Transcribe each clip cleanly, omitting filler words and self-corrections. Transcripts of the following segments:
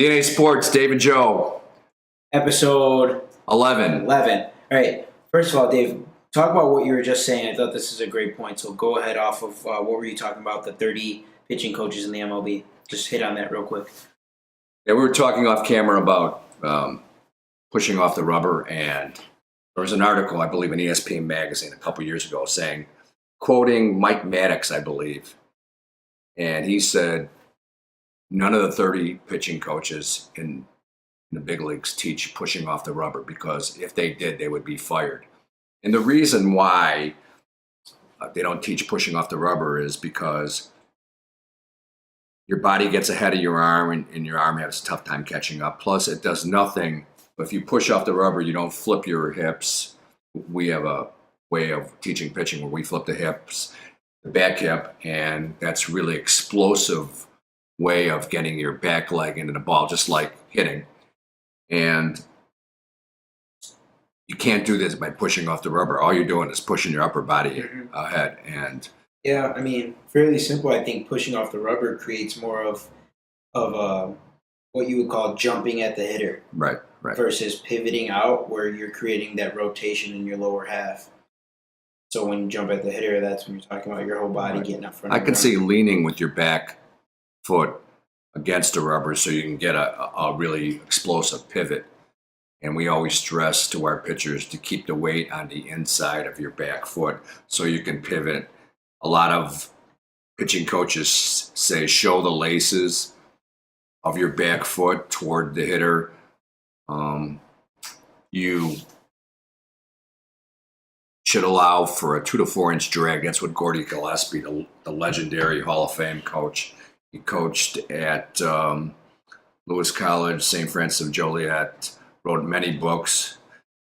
DNA Sports, Dave and Joe, Episode 11. 11. All right. First of all, Dave, talk about what you were just saying. I thought this is a great point. So go ahead off of what were you talking about, the 30 pitching coaches in the MLB. Just hit on that real quick. Yeah, we were talking off camera about pushing off the rubber, and there was an article, I believe, in ESPN magazine a couple years ago saying, quoting Mike Maddox, I believe, and he said, none of the 30 pitching coaches in the big leagues teach pushing off the rubber, because if they did, they would be fired. And the reason why they don't teach pushing off the rubber is because your body gets ahead of your arm, and your arm has a tough time catching up. Plus, it does nothing. If you push off the rubber, you don't flip your hips. We have a way of teaching pitching where we flip the hips, the back hip, and that's really explosive way of getting your back leg into the ball, just like hitting. And you can't do this by pushing off the rubber. All you're doing is pushing your upper body ahead. And yeah, I mean, fairly simple. I think pushing off the rubber creates more of what you would call jumping at the hitter, right, versus pivoting out, where you're creating that rotation in your lower half. So when you jump at the hitter, that's when you're talking about your whole body getting up front. I can see leaning with your back foot against the rubber so you can get a really explosive pivot. And we always stress to our pitchers to keep the weight on the inside of your back foot so you can pivot. A lot of pitching coaches say show the laces of your back foot toward the hitter. You should allow for a 2 to 4 inch drag. That's what Gordy Gillespie, the legendary Hall of Fame coach, he coached at Lewis College, St. Francis of Joliet, wrote many books,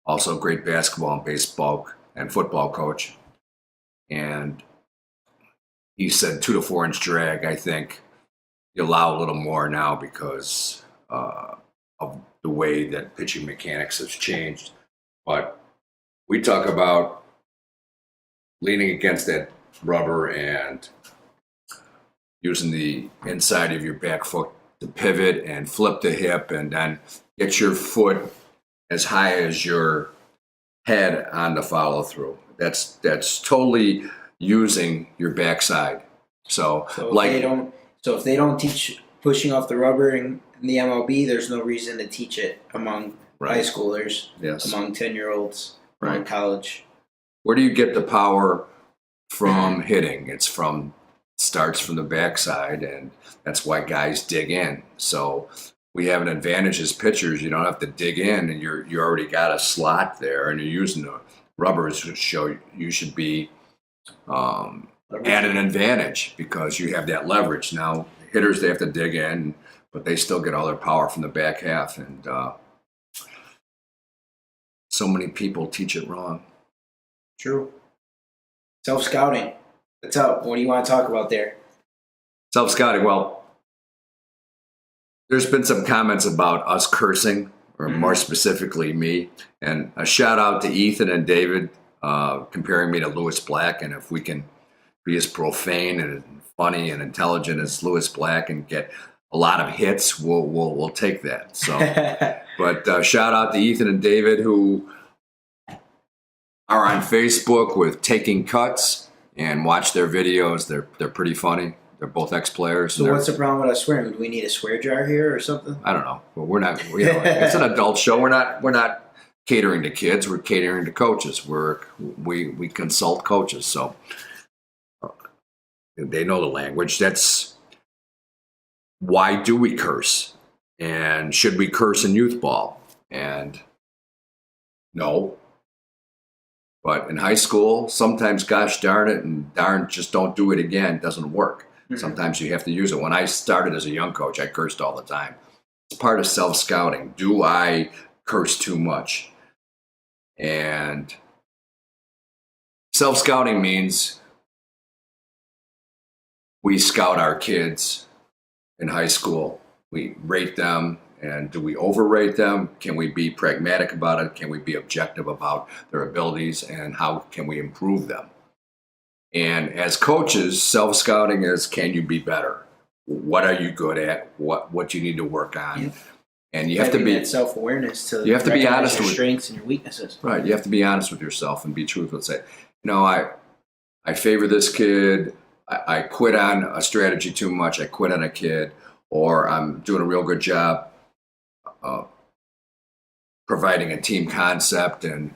also a great basketball and baseball and football coach. And he said 2 to 4 inch drag. I think you allow a little more now because of the way that pitching mechanics has changed. But we talk about leaning against that rubber and using the inside of your back foot to pivot and flip the hip, and then get your foot as high as your head on the follow through. That's totally using your backside. So if they don't teach pushing off the rubber in the MLB, there's no reason to teach it among high schoolers, among 10-year-olds, among college. Where do you get the power from hitting? Starts from the backside, and that's why guys dig in. So we have an advantage as pitchers. You don't have to dig in, and you already got a slot there, and you're using the rubbers to show you should be at an advantage because you have that leverage. Now, hitters, they have to dig in, but they still get all their power from the back half, and so many people teach it wrong. True. Self-scouting. What's up? What do you want to talk about there? Self-scouting. Well, there's been some comments about us cursing, or more specifically me. And a shout out to Ethan and David comparing me to Lewis Black. And if we can be as profane and funny and intelligent as Lewis Black and get a lot of hits, we'll take that. So, but shout out to Ethan and David, who are on Facebook with Taking Cuts, and watch their videos. They're pretty funny. They're both ex-players. So what's the problem with us swearing? Do we need a swear jar here or something? I don't know. But we're not. It's an adult show. We're not catering to kids. We're catering to coaches. We consult coaches, so they know the language. That's why do we curse, and should we curse in youth ball? And no. But in high school, sometimes, gosh darn it, and darn, just don't do it again. It doesn't work. Sometimes you have to use it. When I started as a young coach, I cursed all the time. It's part of self-scouting. Do I curse too much? And self-scouting means we scout our kids in high school. We rate them. And do we overrate them? Can we be pragmatic about it? Can we be objective about their abilities? And how can we improve them? And as coaches, self-scouting is, can you be better? what are you good at, what you need to work on. Yep. And you have to be that self-awareness to you have to be recognize honest your with strengths and your weaknesses. right. You have to be honest with yourself and be truthful and say, I favor this kid. I quit on a strategy too much. I quit on a kid, or I'm doing a real good job providing a team concept and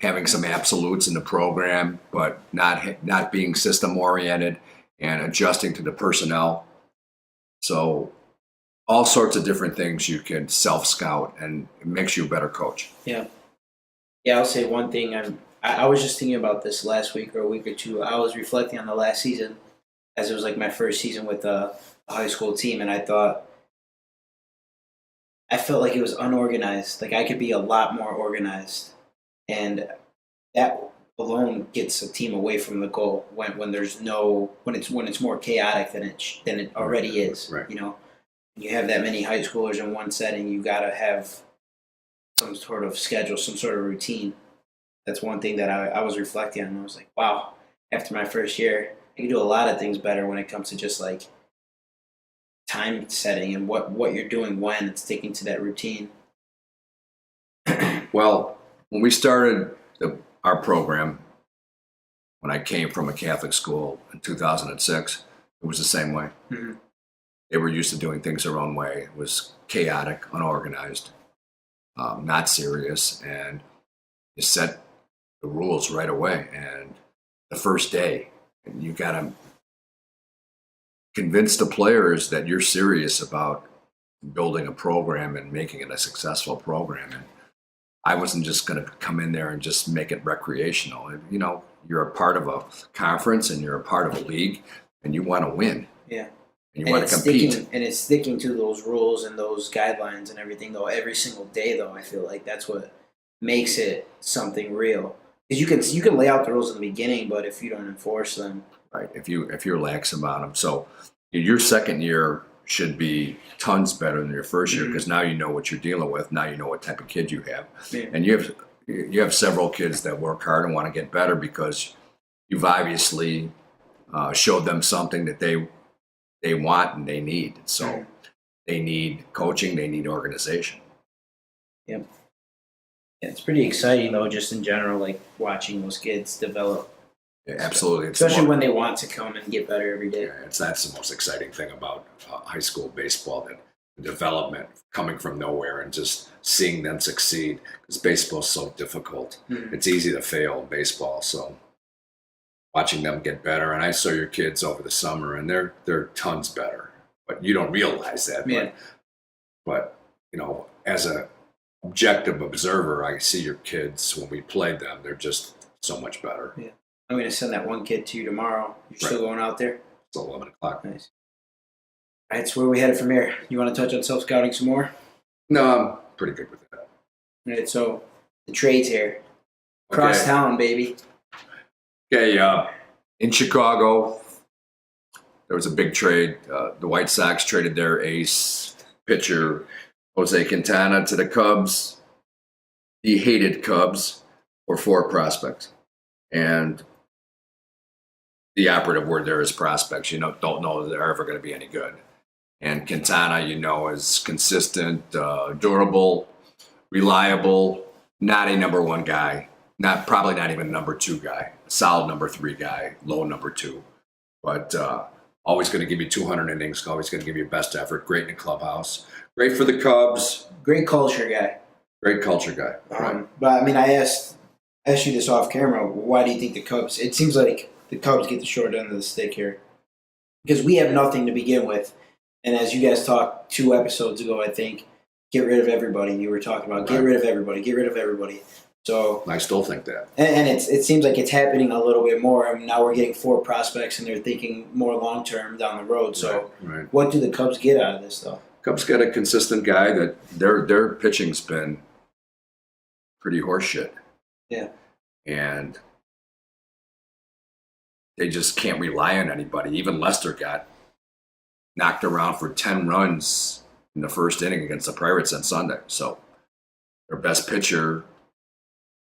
having some absolutes in the program, but not being system oriented and adjusting to the personnel. So all sorts of different things you can self scout, and it makes you a better coach. Yeah. I'll say one thing. I was just thinking about this last week or a week or two. I was reflecting on the last season, as it was like my first season with a high school team, and I felt like it was unorganized. Like I could be a lot more organized, and that alone gets a team away from the goal when there's when it's more chaotic than it already is. Right. You know, when you have that many high schoolers in one setting, you got to have some sort of schedule, some sort of routine. That's one thing that I was reflecting on. I was like, wow, after my first year, I can do a lot of things better when it comes to just like time setting and what you're doing when and sticking to that routine. Well, when we started our program, when I came from a Catholic school in 2006, it was the same way. Mm-hmm. They were used to doing things their own way. It was chaotic, unorganized, not serious, and you set the rules right away. And the first day, you got to convince the players that you're serious about building a program and making it a successful program. And I wasn't just going to come in there and just make it recreational. You know, you're a part of a conference and you're a part of a league, and you want to win. Yeah. And you want to compete. It's sticking to those rules and those guidelines and everything, though, every single day, though. I feel like that's what makes it something real. Because you can lay out the rules in the beginning, but if you don't enforce them. Right. If you're lax about them. So your second year should be tons better than your first year, because now you know what you're dealing with. Now you know what type of kid you have. Yeah. And you have several kids that work hard and want to get better because you've obviously showed them something that they want and they need. So they need coaching, they need organization. Yep. Yeah, it's pretty exciting though, just in general, like watching those kids develop. Yeah, absolutely. Especially when they want to come and get better every day. Yeah, that's the most exciting thing about high school baseball, that the development coming from nowhere and just seeing them succeed. Because baseball's so difficult. Mm-hmm. It's easy to fail in baseball. So watching them get better, and I saw your kids over the summer, and they're tons better. But you don't realize that. Yeah. But you know, as an objective observer, I see your kids when we played them. They're just so much better. Yeah. I'm going to send that one kid to you tomorrow. You're still going out there? It's 11 o'clock. Nice. All right, so where are we headed from here? You want to touch on self-scouting some more? No, I'm pretty good with that. All right, so the trades here. Crosstown, baby. Okay, in Chicago, there was a big trade. The White Sox traded their ace pitcher, Jose Quintana, to the Cubs. The hated Cubs for 4 prospects. And the operative word there is prospects. You don't know if they're ever going to be any good. And Quintana, is consistent, durable, reliable, not a number 1 guy, probably not even a number 2 guy, solid number 3 guy, low number 2, but always going to give you 200 innings, always going to give you best effort, great in the clubhouse, great for the Cubs. Great culture guy. Great culture guy. Right. But I mean, I asked you this off camera. Why do you think the Cubs? It seems like the Cubs get the short end of the stick here, because we have nothing to begin with. And as you guys talked 2 episodes ago, I think, get rid of everybody. You were talking about get rid of everybody. So I still think that. And it seems like it's happening a little bit more. I mean, now we're getting 4 prospects, and they're thinking more long term down the road. So what do the Cubs get out of this, though? Cubs get a consistent guy that their pitching's been pretty horseshit. Yeah. And they just can't rely on anybody. Even Lester got knocked around for 10 runs in the first inning against the Pirates on Sunday. So their best pitcher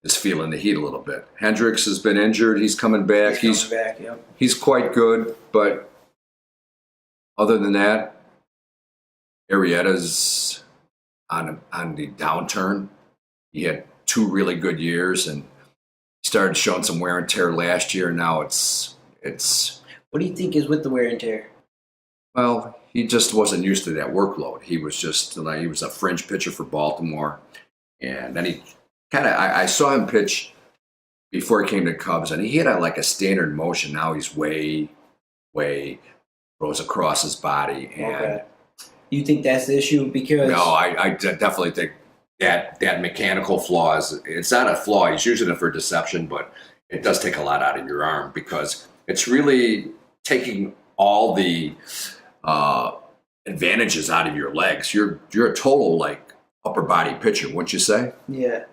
is feeling the heat a little bit. Hendricks has been injured. He's coming back. He's coming back, yep. He's quite good, but Other than that, Arietta's on the downturn. He had 2 really good years and started showing some wear and tear last year. Now it's What do you think is with the wear and tear? well, he just wasn't used to that workload. He was just like he was a fringe pitcher for Baltimore, and then he kind of I saw him pitch before he came to Cubs, and he had like a standard motion. Now he's way goes across his body, and Okay. You think that's the issue? Because no, I definitely think that mechanical flaw it's not a flaw. He's using it for deception, but it does take a lot out of your arm because it's really taking all the advantages out of your legs. You're a total like upper body pitcher, wouldn't you say? Yeah.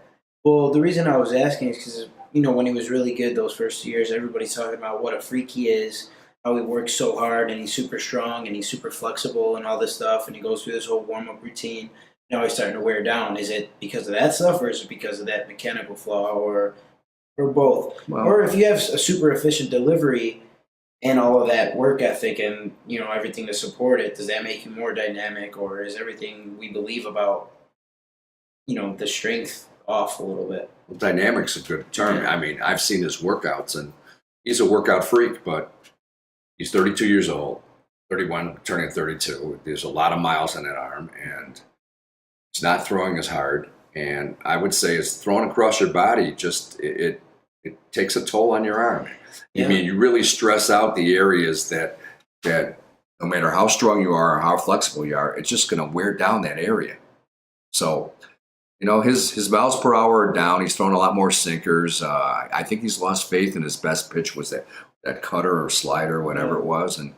Well, the reason I was asking is because, when he was really good those first years, everybody's talking about what a freak he is, how he works so hard, and he's super strong, and he's super flexible, and all this stuff, and he goes through this whole warm-up routine. Now he's starting to wear down. Is it because of that stuff, or is it because of that mechanical flaw, or both? Well, Or if you have a super efficient delivery and all of that work ethic and, everything to support it, does that make you more dynamic, or is everything we believe about, the strength off a little bit? dynamic's a good term. I mean, I've seen his workouts, and he's a workout freak, but he's 32 years old, 31, turning 32. There's a lot of miles on that arm, and he's not throwing as hard. And I would say it's throwing across your body. Just it takes a toll on your arm. Yeah. I mean, you really stress out the areas that no matter how strong you are or how flexible you are, it's just going to wear down that area. So, his miles per hour are down. He's throwing a lot more sinkers. I think he's lost faith in his best pitch was that cutter or slider, whatever it was. And,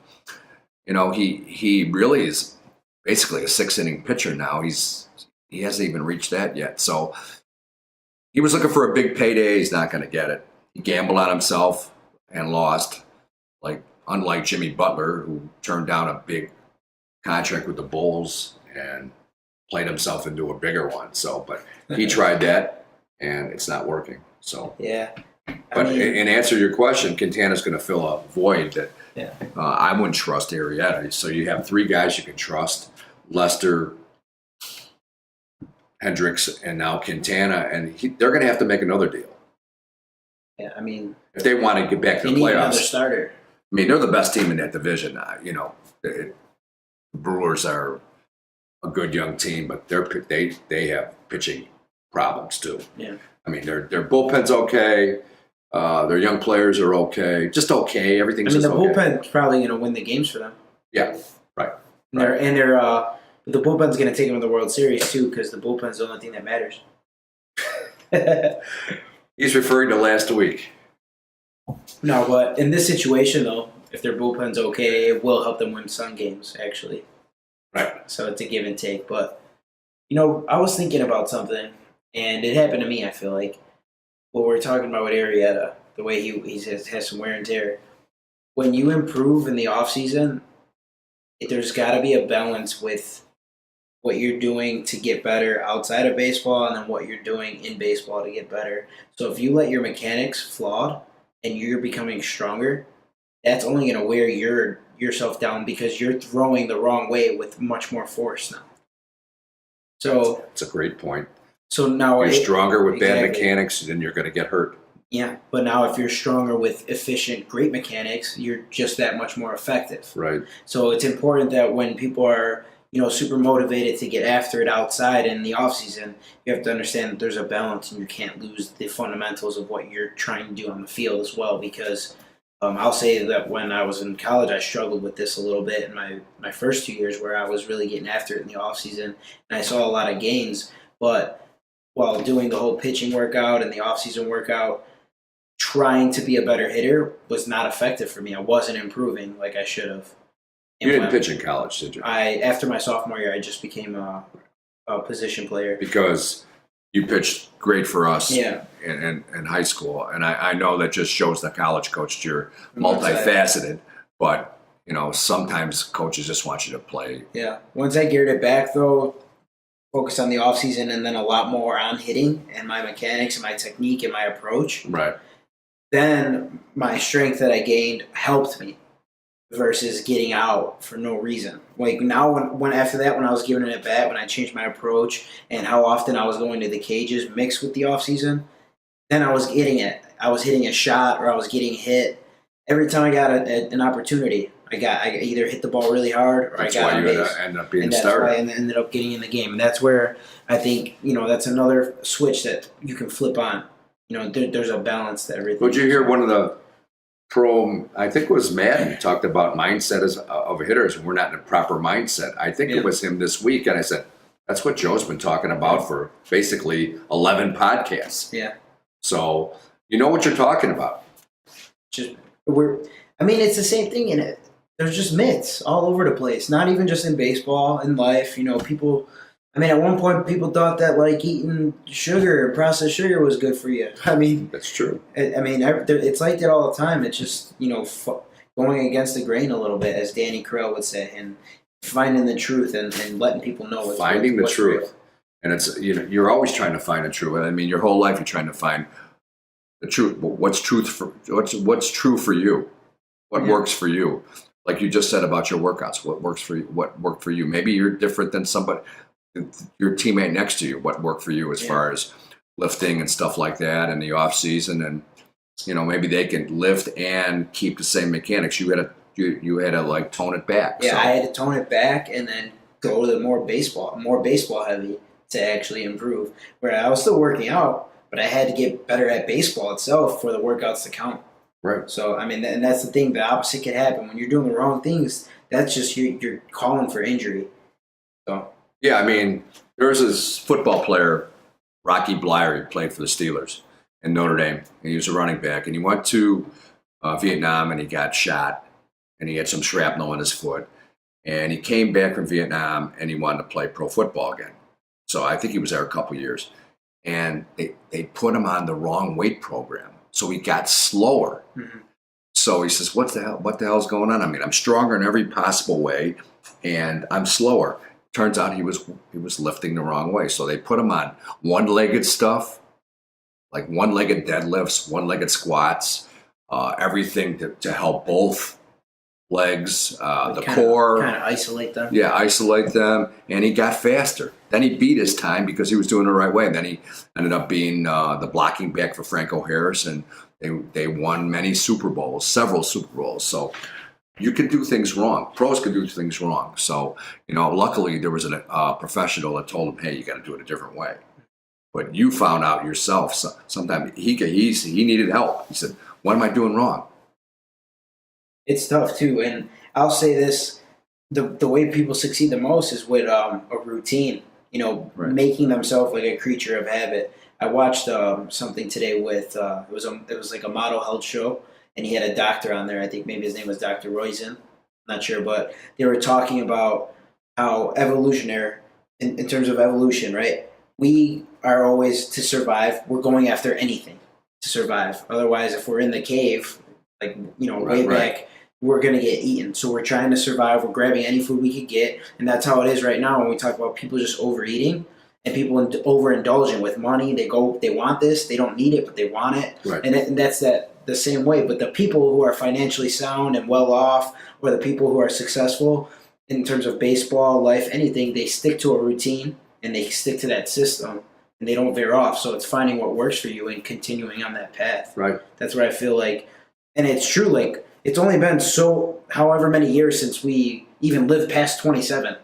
he really is basically a 6-inning pitcher now. He hasn't even reached that yet. So he was looking for a big payday. He's not going to get it. He gambled on himself and lost, unlike Jimmy Butler, who turned down a big contract with the Bulls and played himself into a bigger one. So, but he tried that, and it's not working. So, Yeah. but in answer to your question, Quintana's going to fill a void that I wouldn't trust Arrieta. So you have 3 guys you can trust: Lester, Hendricks, and now Quintana, and they're going to have to make another deal. Yeah, If they want to get back to they the need another playoffs. starter. I mean, they're the best team in that division. The Brewers are a good young team, but they have pitching problems too. Yeah. I mean, their bullpen's okay. Their young players are okay. Just okay. Everything's the just okay. bullpen's probably going to win the games for them. Yeah, right. And the bullpen's going to take them to the World Series too, because the bullpen's the only thing that matters. He's referring to last week. No, but in this situation though, if their bullpen's okay, it will help them win some games actually. Right. So it's a give and take. But I was thinking about something, and it happened to me. I feel like what we're talking about with Arrieta, the way he has some wear and tear. When you improve in the off season, there's got to be a balance with what you're doing to get better outside of baseball and then what you're doing in baseball to get better. So if you let your mechanics flawed and you're becoming stronger, that's only going to wear yourself down because you're throwing the wrong way with much more force now. So That's a great point. So now You're stronger with bad exactly. mechanics, then you're going to get hurt. Yeah, but now if you're stronger with efficient, great mechanics, you're just that much more effective. Right. So it's important that when people are, super motivated to get after it outside in the off season, you have to understand that there's a balance and you can't lose the fundamentals of what you're trying to do on the field as well. Because I'll say that when I was in college, I struggled with this a little bit in my first 2 years where I was really getting after it in the off season, and I saw a lot of gains. But while doing the whole pitching workout and the off season workout, trying to be a better hitter was not effective for me. I wasn't improving like I should have. You didn't pitch in college, did you? After my sophomore year, I just became a position player. Because you pitched great for us Yeah. in high school. And I know that just shows the college coach you're multifaceted. But, sometimes coaches just want you to play. Yeah. Once I geared it back, though, focused on the offseason and then a lot more on hitting and my mechanics and my technique and my approach. Right. Then my strength that I gained helped me versus getting out for no reason. Like now, when after that, when I was giving it a bat, when I changed my approach and how often I was going to the cages mixed with the off season, then I was getting it. I was hitting a shot or I was getting hit every time I got an opportunity. I either hit the ball really hard or That's I got why on you base. end up being And a that's starter. why I ended up getting in the game. And that's where I think, that's another switch that you can flip on. There's a balance to everything. Would you hear one of the I think it was Madden, talked about mindset of hitters, and we're not in a proper mindset. I think it was him this week, and I said, that's what Joe's been talking about for basically 11 podcasts. Yeah. So you know what you're talking about. It's the same thing in it. There's just myths all over the place. Not even just in baseball, in life. People. At one point, people thought that eating sugar, processed sugar, was good for you. That's true. It's like that all the time. It's just going against the grain a little bit, as Danny Carell would say, and finding the truth and letting people know what's the truth. Real. And it's you're always trying to find the truth. Your whole life you're trying to find the truth. What's true for you? What works for you? Like you just said about your workouts, what works for you? What worked for you? Maybe you're different than somebody, your teammate next to you. What worked for you as far as lifting and stuff like that in the off season, and maybe they can lift and keep the same mechanics. You had to tone it back. Yeah, so. I had to tone it back and then go to the more baseball heavy to actually improve. Where I was still working out, but I had to get better at baseball itself for the workouts to count. Right. So, and that's the thing. The opposite could happen. When you're doing the wrong things, that's just you're calling for injury. So. Yeah, there was this football player, Rocky Blyer. He played for the Steelers in Notre Dame. And he was a running back. And he went to Vietnam and he got shot. And he had some shrapnel in his foot. And he came back from Vietnam and he wanted to play pro football again. So I think he was there a couple years. And they put him on the wrong weight program. So he got slower. Mm-hmm. So he says, what the hell's going on? I'm stronger in every possible way, and I'm slower. Turns out he was lifting the wrong way. So they put him on one-legged stuff, like one-legged deadlifts, one-legged squats, everything to help both legs, the core. Kind of isolate them. Yeah, isolate them. And he got faster. Then he beat his time because he was doing it the right way. And then he ended up being the blocking back for Franco Harris. And they won several Super Bowls. So you can do things wrong. Pros can do things wrong. So, luckily there was a professional that told him, hey, you got to do it a different way. But you found out yourself. Sometimes he needed help. He said, what am I doing wrong? It's tough too, and I'll say this: the way people succeed the most is with a routine. Right. Making themselves like a creature of habit. I watched something today with it was like a model health show, and he had a doctor on there. I think maybe his name was Dr. Roizen. Not sure, but they were talking about how evolutionary, in terms of evolution, right? We are always to survive. We're going after anything to survive. Otherwise, if we're in the cave, way back, we're going to get eaten. So we're trying to survive. We're grabbing any food we could get. And that's how it is right now when we talk about people just overeating and people overindulging with money. They want this. They don't need it, but they want it. Right. And that's the same way. But the people who are financially sound and well off, or the people who are successful in terms of baseball, life, anything, they stick to a routine and they stick to that system and they don't veer off. So it's finding what works for you and continuing on that path. Right. That's what I feel like. And it's true, it's only been however many years since we even lived past 27,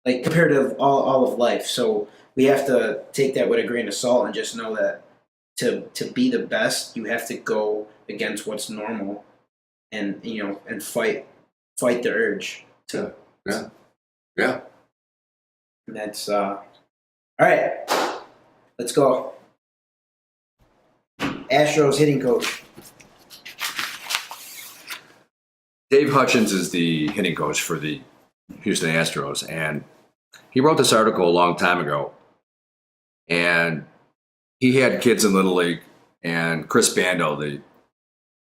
compared to all of life. So we have to take that with a grain of salt and just know that to be the best, you have to go against what's normal and fight the urge. Yeah. And that's all right. Let's go. Astros hitting coach. Dave Hutchins is the hitting coach for the Houston Astros, and he wrote this article a long time ago, and he had kids in Little League, and Chris Bando, who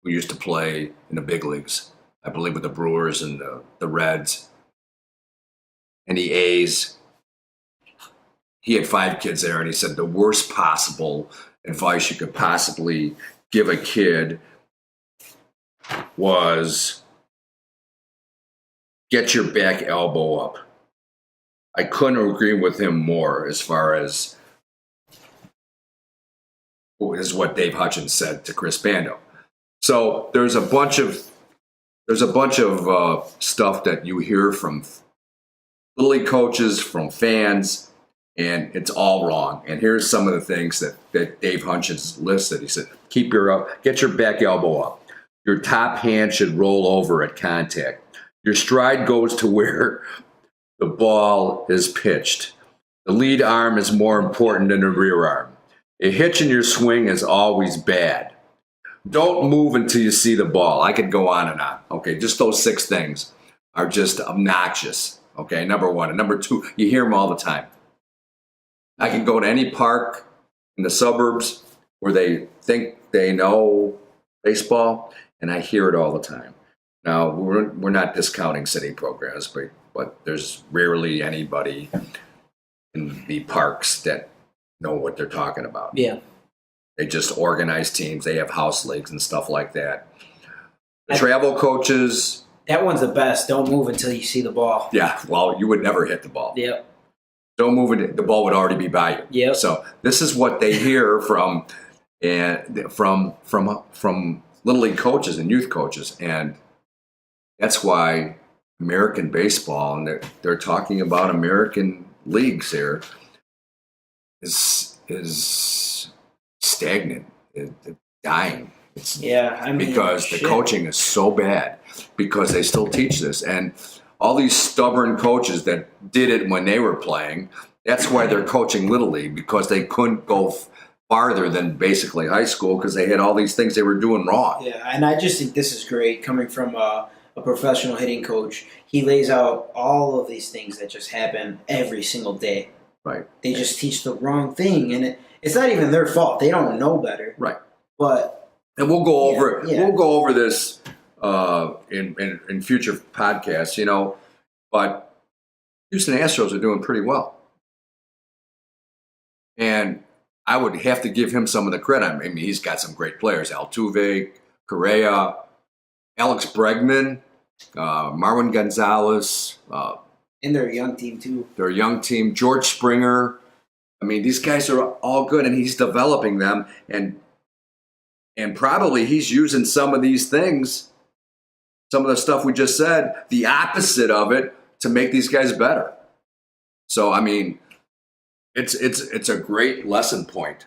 used to play in the big leagues, I believe with the Brewers and the Reds and the A's, he had 5 kids there, and he said the worst possible advice you could possibly give a kid was get your back elbow up. I couldn't agree with him more as far as is what Dave Hutchins said to Chris Bando. So there's a bunch of stuff that you hear from Little League coaches, from fans, and it's all wrong. And here's some of the things that Dave Hutchins listed. He said, get your back elbow up. Your top hand should roll over at contact. Your stride goes to where the ball is pitched. The lead arm is more important than the rear arm. A hitch in your swing is always bad. Don't move until you see the ball. I could go on and on. Okay, just those 6 things are just obnoxious. Okay, number 1. And number 2, you hear them all the time. I can go to any park in the suburbs where they think they know baseball, and I hear it all the time. Now, we're not discounting city programs, but there's rarely anybody in the parks that know what they're talking about. Yeah. They just organize teams. They have house leagues and stuff like that. The travel coaches. That one's the best. Don't move until you see the ball. Yeah, well, you would never hit the ball. Yep. Don't move it. The ball would already be by you. Yep. So this is what they hear from Little League coaches and youth coaches, and that's why American baseball, and they're talking about American leagues here, is stagnant, it's dying. Because the coaching is so bad, because they still teach this, and all these stubborn coaches that did it when they were playing. That's why they're coaching Little League, because they couldn't go farther than basically high school because they had all these things they were doing wrong. Yeah, and I just think this is great coming from a professional hitting coach. He lays out all of these things that just happen every single day. Right. They just teach the wrong thing, and it's not even their fault. They don't know better. Right. And we'll go over it. We'll go over this in future podcasts, But Houston Astros are doing pretty well, and I would have to give him some of the credit. I mean, he's got some great players: Altuve, Correa, Alex Bregman, Marwin Gonzalez. And they're a young team, too. They're a young team. George Springer. I mean, these guys are all good, and he's developing them. And probably he's using some of these things, some of the stuff we just said, the opposite of it, to make these guys better. So, I mean, it's a great lesson point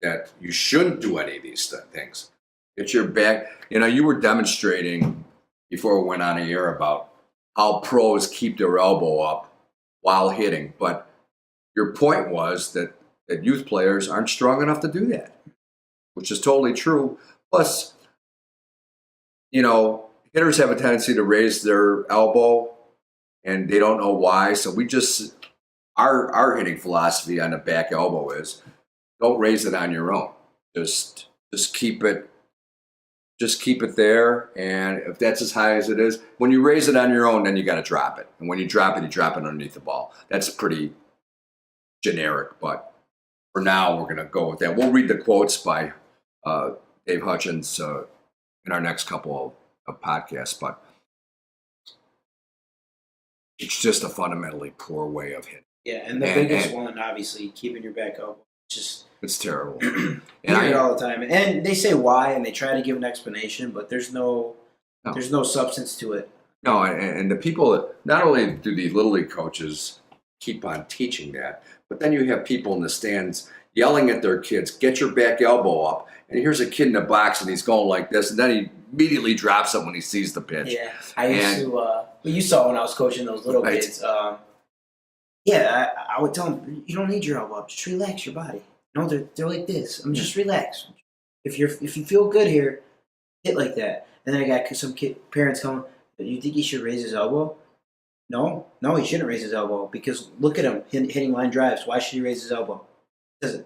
that you shouldn't do any of these things. Get your back. You were demonstrating before we went on a year about how pros keep their elbow up while hitting. But your point was that youth players aren't strong enough to do that, which is totally true. Plus, hitters have a tendency to raise their elbow, and they don't know why. So we just, our hitting philosophy on the back elbow is don't raise it on your own. Just keep it. Just keep it there, and if that's as high as it is, when you raise it on your own, then you got to drop it. And when you drop it underneath the ball. That's pretty generic, but for now, we're going to go with that. We'll read the quotes by Dave Hutchins in our next couple of podcasts, but it's just a fundamentally poor way of hitting. Yeah, and the biggest one, obviously, keeping your back elbow. It's terrible. And I hear it all the time. And they say why, and they try to give an explanation, but there's no substance to it. No, and the people, not only do the Little League coaches keep on teaching that, but then you have people in the stands yelling at their kids, get your back elbow up. And here's a kid in the box, and he's going like this, and then he immediately drops it when he sees the pitch. Yeah, I used to, you saw when I was coaching those little kids. I would tell them, you don't need your elbow up, just relax your body. No, they're like this. Just relax. If you feel good here, hit like that. And then I got some parents coming, you think he should raise his elbow? No, he shouldn't raise his elbow, because look at him hitting line drives. Why should he raise his elbow?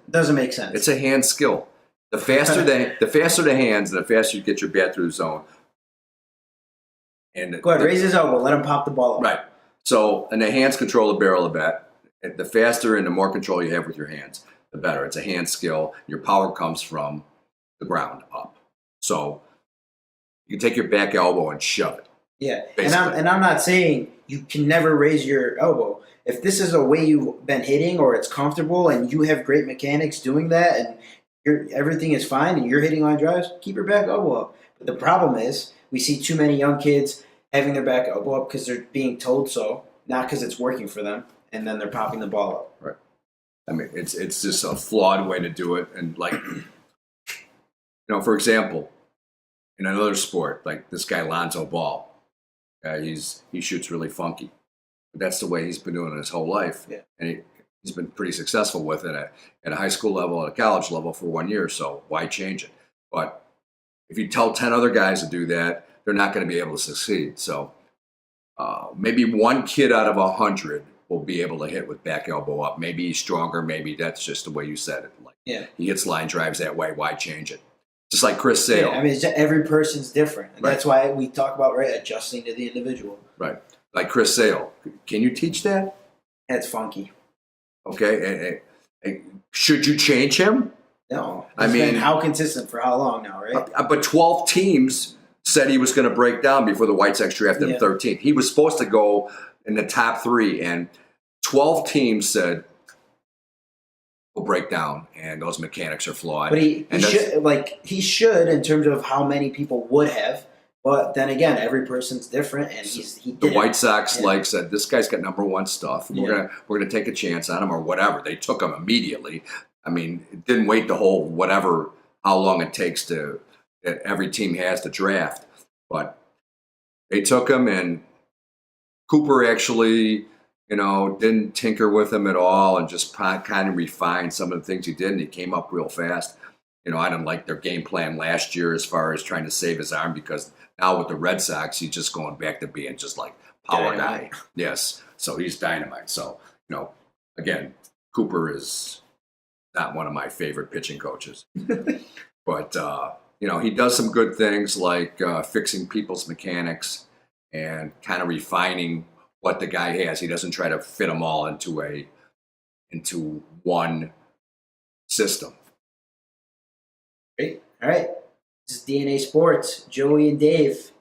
Doesn't make sense. It's a hand skill. The faster the hands, and the faster you get your bat through the zone. And go ahead, raise his elbow. Let him pop the ball up. Right. So, and the hands control the barrel of the bat. The faster and the more control you have with your hands, the better. It's a hand skill. Your power comes from the ground up. So you can take your back elbow and shove it. Yeah, Basically. and I'm not saying you can never raise your elbow. If this is a way you've been hitting or it's comfortable and you have great mechanics doing that and everything is fine and you're hitting line drives, keep your back elbow up. But the problem is we see too many young kids having their back elbow up because they're being told so, not because it's working for them, and then they're popping the ball up. Right. I mean, it's just a flawed way to do it. And like, for example, in another sport, like this guy Lonzo Ball, he shoots really funky. But that's the way he's been doing it his whole life, Yeah. and he's been pretty successful with it at a high school level, at a college level for 1 year. So why change it? But if you tell 10 other guys to do that, they're not going to be able to succeed. So maybe one kid out of 100 will be able to hit with back elbow up. Maybe he's stronger. Maybe that's just the way you said it. Like, Yeah. he hits line drives that way. Why change it? Just like Chris Sale. Yeah, I mean, every person's different. And Right. That's why we talk about adjusting to the individual. Right. Like Chris Sale. Can you teach that? That's funky. Okay. And should you change him? No, I He's mean- been how consistent for how long now, right? But 12 teams said he was going to break down before the White Sox drafted him Yeah. 13th. He was supposed to go in the top 3, and 12 teams said he'll break down, and those mechanics are flawed. But he And should in terms of how many people would have. But then again, every person's different, and he the did. White Sox Yeah. said, this guy's got number 1 stuff. We're gonna take a chance on him or whatever. They took him immediately. I mean, it didn't wait the whole how long it takes that every team has to draft. But they took him, and Cooper actually, didn't tinker with him at all and just kind of refined some of the things he did, and he came up real fast. I didn't like their game plan last year as far as trying to save his arm, because now with the Red Sox, he's just going back to being just like power guy. Dynamite. Yes. So he's dynamite. So, again, Cooper is not one of my favorite pitching coaches. But, he does some good things like fixing people's mechanics and kind of refining what the guy has. He doesn't try to fit them all into one system. Great. All right. This is DNA Sports. Joey and Dave.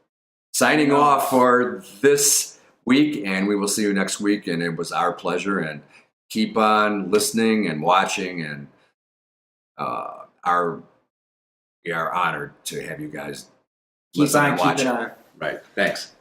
Signing off for this week, and we will see you next week. And it was our pleasure. And keep on listening and watching, and we are honored to have you guys Keep listen on and watch. keeping on. Right. Thanks.